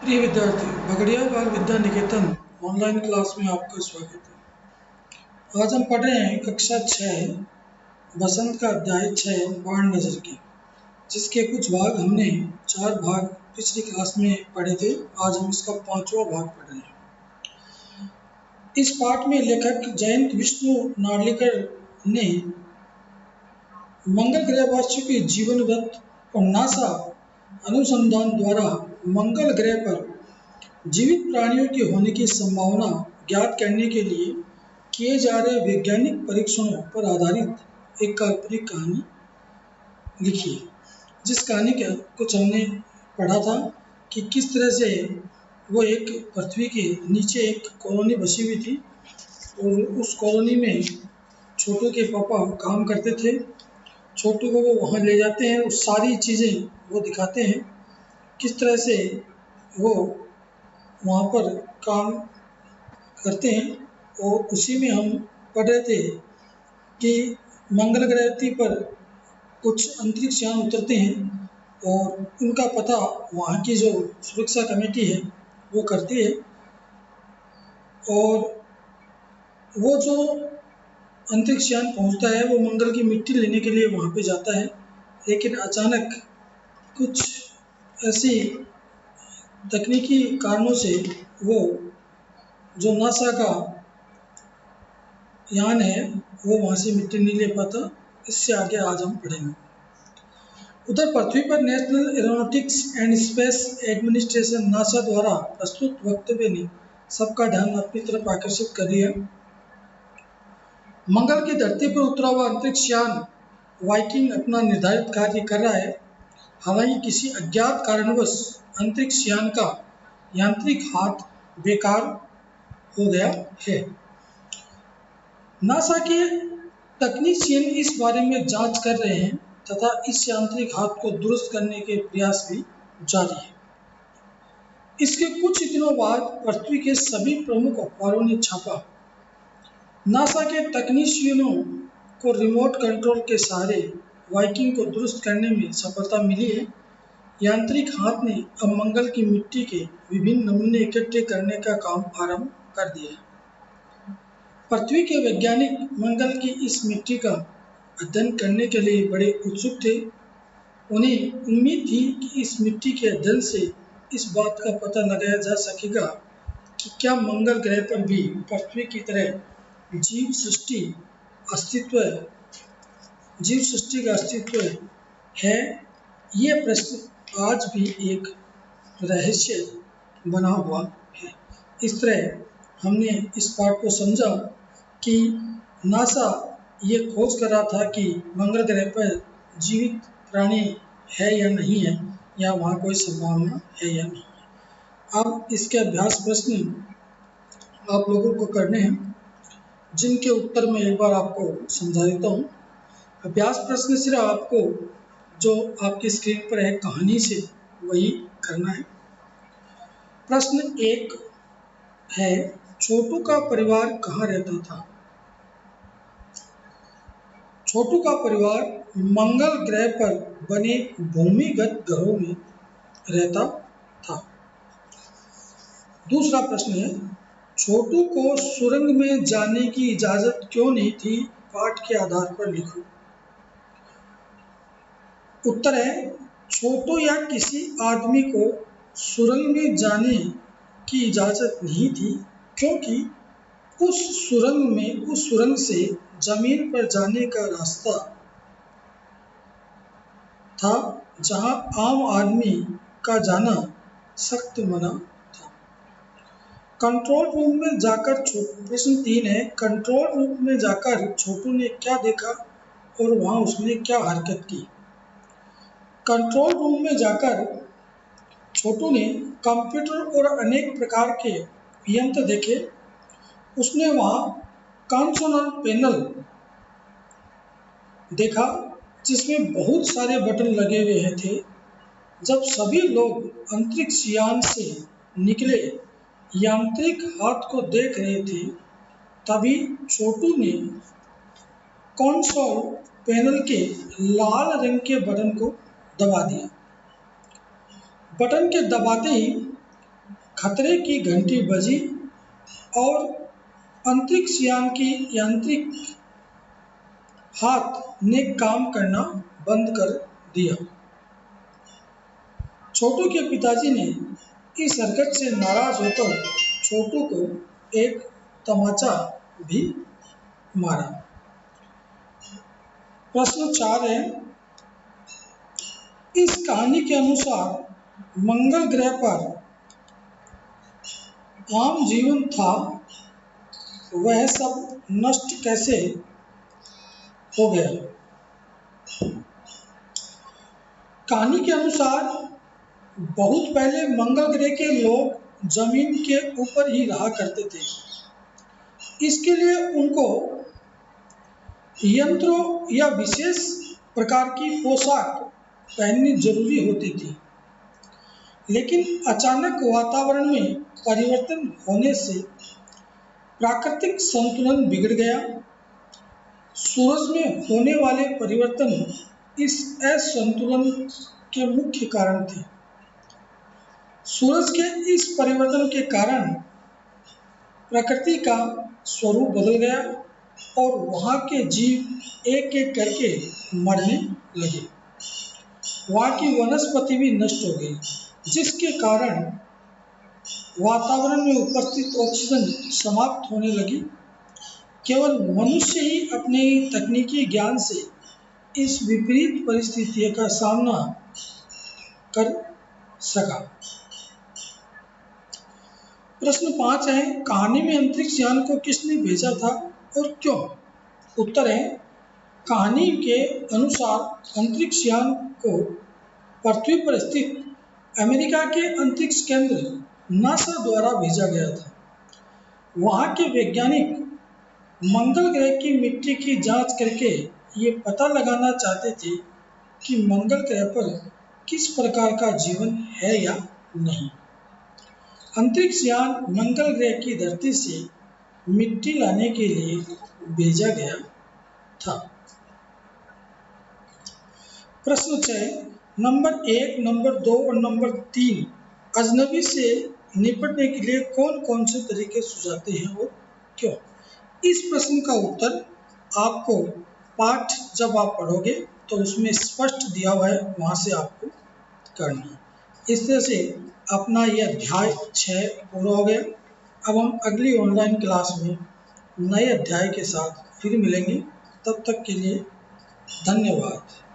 प्रिय विद्यार्थी, भगड़िया बाल विद्या निकेतन ऑनलाइन क्लास में आपका स्वागत है। आज हम पढ़ रहे हैं कक्षा 6 बसंत का अध्याय 6 बाण नजर की, जिसके कुछ भाग हमने 4 भाग पिछली क्लास में पढ़े थे। आज हम इसका 5वां भाग पढ़ रहे हैं। इस पाठ में लेखक जयंत विष्णु नार्लिकर ने मंगल ग्रहवासियों के जीवन वृत्त और नासा अनुसंधान द्वारा मंगल ग्रह पर जीवित प्राणियों के होने की संभावना ज्ञात करने के लिए किए जा रहे वैज्ञानिक परीक्षणों पर आधारित एक काल्पनिक कहानी लिखी है। जिस कहानी का कुछ हमने पढ़ा था कि किस तरह से वो एक पृथ्वी के नीचे एक कॉलोनी बसी हुई थी और उस कॉलोनी में छोटू के पापा काम करते थे। छोटू को वो वहाँ ले जाते हैं और सारी चीज़ें वो दिखाते हैं किस तरह से वो वहाँ पर काम करते हैं। और उसी में हम पढ़ रहे थे कि मंगल ग्रह पर कुछ अंतरिक्ष यान उतरते हैं और उनका पता वहाँ की जो सुरक्षा कमेटी है वो करती है। और वो जो अंतरिक्ष यान पहुँचता है वो मंगल की मिट्टी लेने के लिए वहाँ पे जाता है, लेकिन अचानक कुछ ऐसी तकनीकी कारणों से वो जो नासा का यान है वो वहाँ से मिट्टी नहीं ले पाता। इससे आगे आज हम पढ़ेंगे। उधर पृथ्वी पर national aeronautics and space administration NASA द्वारा प्रस्तुत वक्तव्य ने सबका ध्यान अपनी तरफ आकर्षित कर दिया। मंगल की धरती पर उतरा हुआ अंतरिक्ष यान वाइकिंग अपना निर्धारित कार्य कर रहा है। हालांकि किसी अज्ञात कारणवश अंतरिक्ष यान का यांत्रिक हाथ बेकार हो गया है। नासा के तकनीशियन इस बारे में जांच कर रहे हैं तथा इस यांत्रिक हाथ को दुरुस्त करने के प्रयास भी जारी है। इसके कुछ दिनों बाद पृथ्वी के सभी प्रमुख अखबारों ने छापा, नासा के तकनीशियनों को रिमोट कंट्रोल के सहारे वाइकिंग को दुरुस्त करने में सफलता मिली है। यांत्रिक हाथ ने अब मंगल की मिट्टी के विभिन्न नमूने इकट्ठे करने का काम आरंभ कर दिया है। पृथ्वी के वैज्ञानिक मंगल की इस मिट्टी का अध्ययन करने के लिए बड़े उत्सुक थे। उन्हें उम्मीद थी कि इस मिट्टी के अध्ययन से इस बात का पता लगाया जा सकेगा कि क्या मंगल ग्रह पर भी पृथ्वी की तरह जीव सृष्टि का अस्तित्व है। ये प्रश्न आज भी एक रहस्य बना हुआ है। इस तरह हमने इस पाठ को समझा कि नासा ये खोज कर रहा था कि मंगल ग्रह पर जीवित प्राणी है या नहीं है, या वहाँ कोई संभावना है या नहीं है। अब इसके अभ्यास प्रश्न आप लोगों को करने हैं, जिनके उत्तर मैं एक बार आपको समझा देता हूँ। अभ्यास प्रश्न सिर्फ आपको जो आपकी स्क्रीन पर है कहानी से वही करना है। प्रश्न 1 है, छोटू का परिवार कहाँ रहता था? छोटू का परिवार मंगल ग्रह पर बने भूमिगत घरों में रहता था। दूसरा प्रश्न है, छोटू को सुरंग में जाने की इजाजत क्यों नहीं थी? पाठ के आधार पर लिखो। उत्तर है, छोटू या किसी आदमी को सुरंग में जाने की इजाजत नहीं थी, क्योंकि उस सुरंग से जमीन पर जाने का रास्ता था जहां आम आदमी का जाना सख्त मना था। कंट्रोल रूम में जाकर प्रश्न 3 है, कंट्रोल रूम में जाकर छोटू ने क्या देखा और वहां उसने क्या हरकत की? कंट्रोल रूम में जाकर छोटू ने कंप्यूटर और अनेक प्रकार के यंत्र देखे। उसने वहां कंसोल पैनल देखा जिसमें बहुत सारे बटन लगे हुए थे। जब सभी लोग अंतरिक्ष यान से निकले यांत्रिक हाथ को देख रहे थे, तभी छोटू ने कंसोल पैनल के लाल रंग के बटन को दबा दिया। बटन के दबाते ही खतरे की घंटी बजी और अंतरिक्ष यान की यांत्रिक हाथ ने काम करना बंद कर दिया। छोटू के पिताजी ने इस हरकत से नाराज होकर छोटू को एक तमाचा भी मारा। प्रश्न 4 है, इस कहानी के अनुसार मंगल ग्रह पर आम जीवन था, वह सब नष्ट कैसे हो गया? कहानी के अनुसार बहुत पहले मंगल ग्रह के लोग जमीन के ऊपर ही रहा करते थे। इसके लिए उनको यंत्रों या विशेष प्रकार की पोशाक पहननी जरूरी होती थी। लेकिन अचानक वातावरण में परिवर्तन होने से प्राकृतिक संतुलन बिगड़ गया। सूरज में होने वाले परिवर्तन इस असंतुलन के मुख्य कारण थे। सूरज के इस परिवर्तन के कारण प्रकृति का स्वरूप बदल गया और वहाँ के जीव एक एक करके मरने लगे। वहाँ की वनस्पति भी नष्ट हो गई, जिसके कारण वातावरण में उपस्थित ऑक्सीजन समाप्त होने लगी। केवल मनुष्य ही अपने तकनीकी ज्ञान से इस विपरीत परिस्थितियों का सामना कर सका। प्रश्न 5 है, कहानी में अंतरिक्ष यान को किसने भेजा था और क्यों? उत्तर है, कहानी के अनुसार अंतरिक्ष यान को पृथ्वी पर स्थित अमेरिका के अंतरिक्ष केंद्र नासा द्वारा भेजा गया था। वहाँ के वैज्ञानिक मंगल ग्रह की मिट्टी की जांच करके ये पता लगाना चाहते थे कि मंगल ग्रह पर किस प्रकार का जीवन है या नहीं। अंतरिक्ष यान मंगल ग्रह की धरती से मिट्टी लाने के लिए भेजा गया था। प्रश्न 6, नंबर 1, नंबर 2 और नंबर 3 अजनबी से निपटने के लिए कौन कौन से तरीके सुझाते हैं और क्यों? इस प्रश्न का उत्तर आपको पाठ जब आप पढ़ोगे तो उसमें स्पष्ट दिया हुआ है, वहाँ से आपको करना है। इस तरह से अपना यह अध्याय 6 पूरा हो गया। अब हम अगली ऑनलाइन क्लास में नए अध्याय के साथ फिर मिलेंगे। तब तक के लिए धन्यवाद।